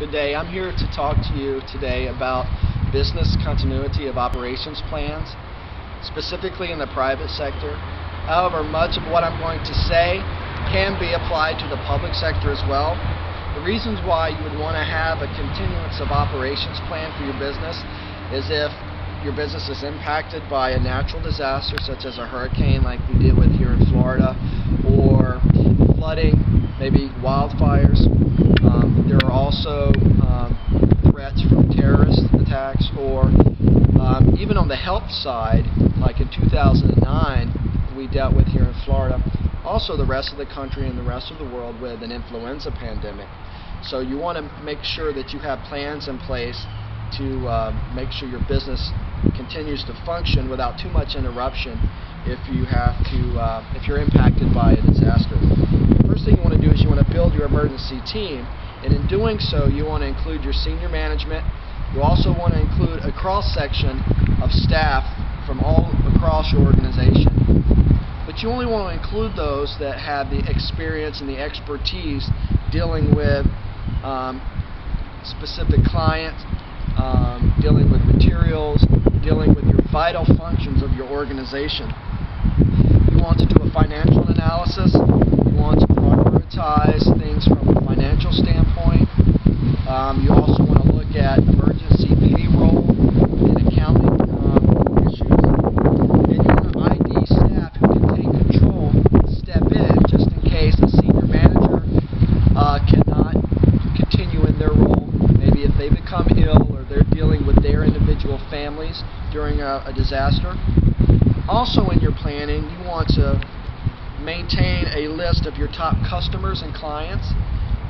Good day. I'm here to talk to you today about business continuity of operations plans, specifically in the private sector. However, much of what I'm going to say can be applied to the public sector as well. The reasons why you would want to have a continuance of operations plan for your business is if your business is impacted by a natural disaster such as a hurricane like we did with here in Florida, or flooding, maybe wildfires. There are also threats from terrorist attacks, or even on the health side, like in 2009 we dealt with here in Florida, also the rest of the country and the rest of the world with an influenza pandemic. So you want to make sure that you have plans in place to make sure your business continues to function without too much interruption if you're impacted by a disaster. The first thing you want to do is you want to build your emergency team, and in doing so you want to include your senior management. You also want to include a cross-section of staff from all across your organization. But you only want to include those that have the experience and the expertise dealing with specific clients, dealing with materials, dealing with your vital functions of your organization. You want to do a financial analysis. You want to prioritize things from a financial standpoint. You also want to look at emergency payroll and accounting issues. And you want to ID staff who can take control, step in, just in case a senior manager cannot continue in their role. Maybe if they become ill or they're dealing with their individual families during a disaster. Also in your planning, you want to maintain a list of your top customers and clients.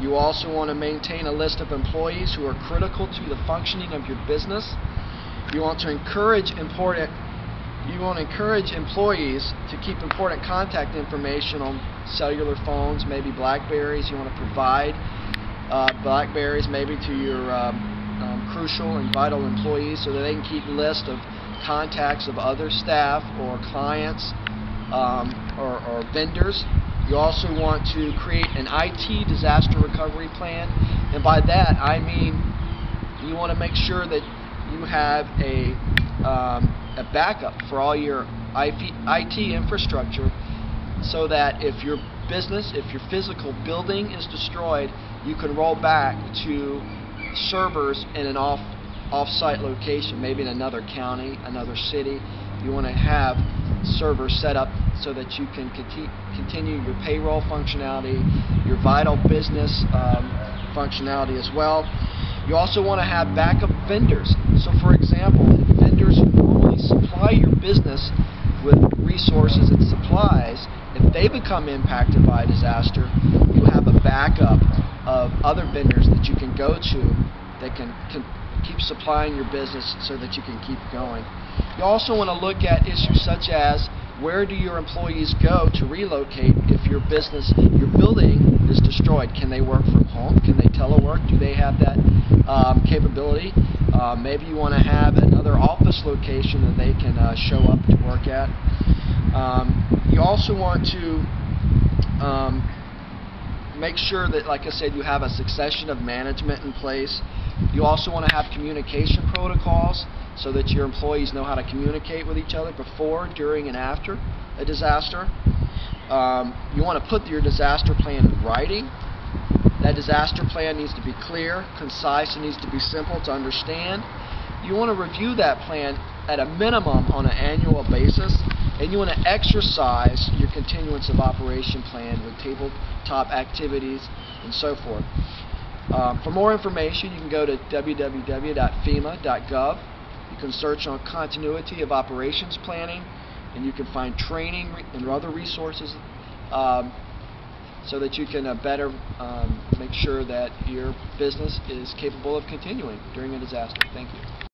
You also want to maintain a list of employees who are critical to the functioning of your business. You want to encourage employees to keep important contact information on cellular phones, maybe Blackberries. You want to provide Blackberries maybe to your crucial and vital employees so that they can keep lists of contacts of other staff or clients or vendors. You also want to create an IT disaster recovery plan, and by that I mean you want to make sure that you have a backup for all your IT infrastructure, so that if your business, if your physical building is destroyed, you can roll back to servers in an off-site location, maybe in another county, another city. You want to have servers set up so that you can continue your payroll functionality, your vital business functionality as well. You also want to have backup vendors. So for example, vendors who normally supply your business with resources and supplies, if they become impacted by a disaster, you have a backup of other vendors that you can go to that can keep supplying your business so that you can keep going. You also want to look at issues such as, where do your employees go to relocate if your business, your building is destroyed? Can they work from home? Can they telework? Do they have that capability? Maybe you want to have another office location that they can show up to work at. You also want to make sure that, like I said, you have a succession of management in place. You also want to have communication protocols so that your employees know how to communicate with each other before, during, and after a disaster. You want to put your disaster plan in writing. That disaster plan needs to be clear, concise, and needs to be simple to understand. You want to review that plan at a minimum on an annual basis, and you want to exercise your continuance of operation plan with tabletop activities and so forth. For more information, you can go to www.FEMA.gov. You can search on continuity of operations planning, and you can find training and other resources so that you can better make sure that your business is capable of continuing during a disaster. Thank you.